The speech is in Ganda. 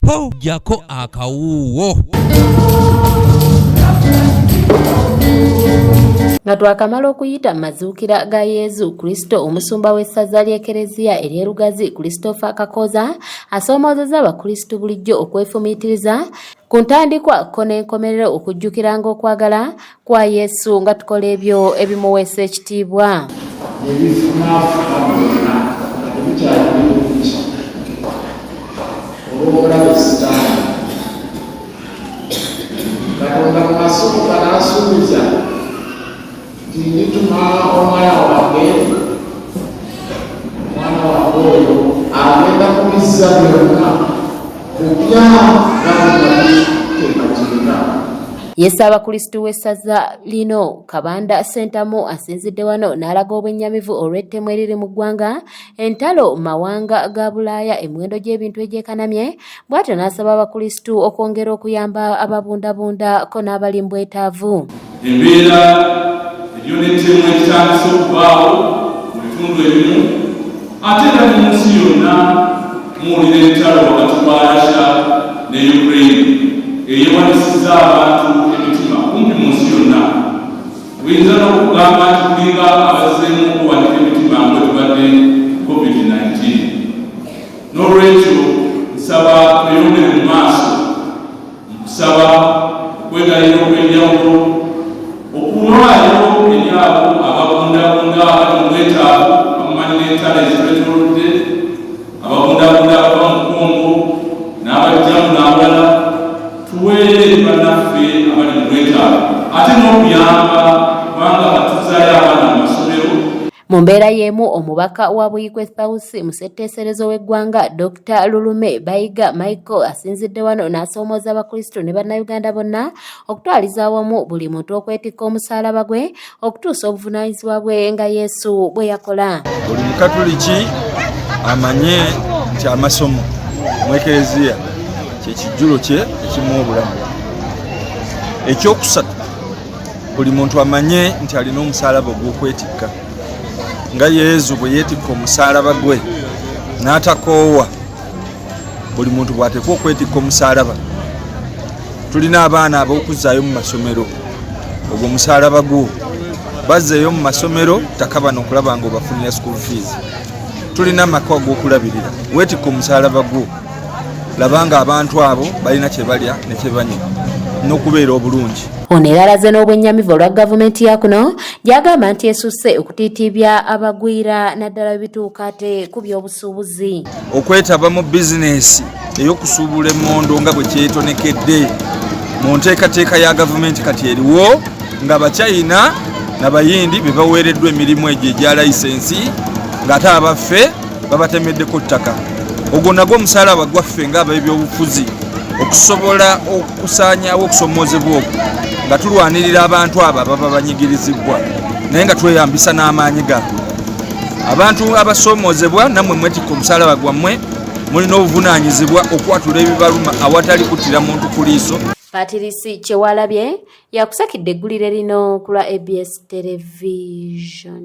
po jako akawuwo. Nga twakamala okuyita mazuukira ga Yezu Kristo, omusumba w'essaza ly'Ekereziya ery'e Lugazi Christopher Kakoza asoomozezza abakristu bulijjo okwefumiitiriza ku ntandikwa ko n'enkomerero okujjukiranga okwagala kwa Yesu nga tukola ebyo ebimuweesa ekitiibwa. Ndituma omwana wange mwana waoyo agenda kubizza byonna kupya nateekateeka. Yesu abakristu w'essaza lino Kabanda Sentamu asinzidde wano n'alaga obwennyamivu olw'ettemu eriri mu ggwanga, entalo mawanga ga Bulaaya, emiwendo gy'ebintu egyekanamye, bw'atyo n'asaba abakristu okwongera okuyamba ababundabunda ko n'abali mu bwetaavu. Embeera eriyo n'ettemu ekitandise okubaawo mu bitundu ebimu, ate era mu nsi yonna muwulira entalo wakati wa Russia ne Ukraine eyewanisizza abantu emitima kumpi mu nsi yonna. Tuyinza n'okugamba nti tulinga abazzeemu okuwanika emitima nga tubadde COVID-19. N'olwekyo nsaba tweyongere mu maaso mu kusaba okwegalira okw'enjawulo okulwayo eri abo ababundabunda abali mu bwetaavu bamumanyi n'entalo ezitwetoolodde, ababundabunda abava mu Kongo n'abajjamu n'abalala. Tuweere bannaffe abali mu bwetaavu ate n'okuyamba kubanga batuzaayo abaana mu masomero. Mu mbeera y'emu, omubaka wa Buyikwe South musetteeserezo w'eggwanga Dr. Lulume Bayiga Michael asinzidde wano n'asoomooza abakristo ne bannayuganda bonna okutwaliza awamu buli muntu okwetikka omusaalaba gwe okutuusa obuvunaanyizibwa bwe nga Yesu bwe yakola. Buli mukatoliki amanye nti amasomo mu Ekereziya kyekijjulo kye ekimuwa obulamu. Ekyokusatu, buli muntu amanye nti alina omusaalaba ogw'okwetikka. Nga Yezu bwe yeetikka omusaalaba gwe n'atakoowa, buli muntu bw'ateekwa okwetikka omusaalaba. Tulina abaana ab'okuzzaayo mu masomero, ogwo omusaalaba gwo bazzeeyo mu masomero takaba n'okulaba nga obafunira school fees. Tulina amaka ag'okulabirira, weetikka omusaalaba gwo labanga abantu abo balina kye balya ne kye banywa n'okubeera obulungi. Ono era alaze n'obwennyamivu olwa gavumenti ya kuno gy'agamba nti esusse okutiitiibya abagwira naddala ebituuka ate ku by'obusuubuzi. Okwetaba mu bizinesi ey'okusuubula emmondo nga bwe kyetonekedde mu nteekateeka ya gavumenti kati eriwo, nga Bachina n'Abayindi be baweereddwa emirimu egyo egya layisensi ng'ate abaffe babatemeddeko ttaka. Ogwo nagwo omusaalaba gwaffe ng'ab'ebyobufuzi okusobola okusaanyaawo okusomoozebwa okwo nga tulwanirira abantu abo ababa banyigirizibwa naye nga tweyambisa n'amaanyi gaabwe. Abantu abasoomoozebwa nammwe mwetikka omusaalaba gwammwe, mulina obuvunaanyizibwa okwatula ebibaluma awatali kuttira muntu ku liiso. Patirisi Kyewalabye yakusakidde eggulire lino ku lwa ABS Television.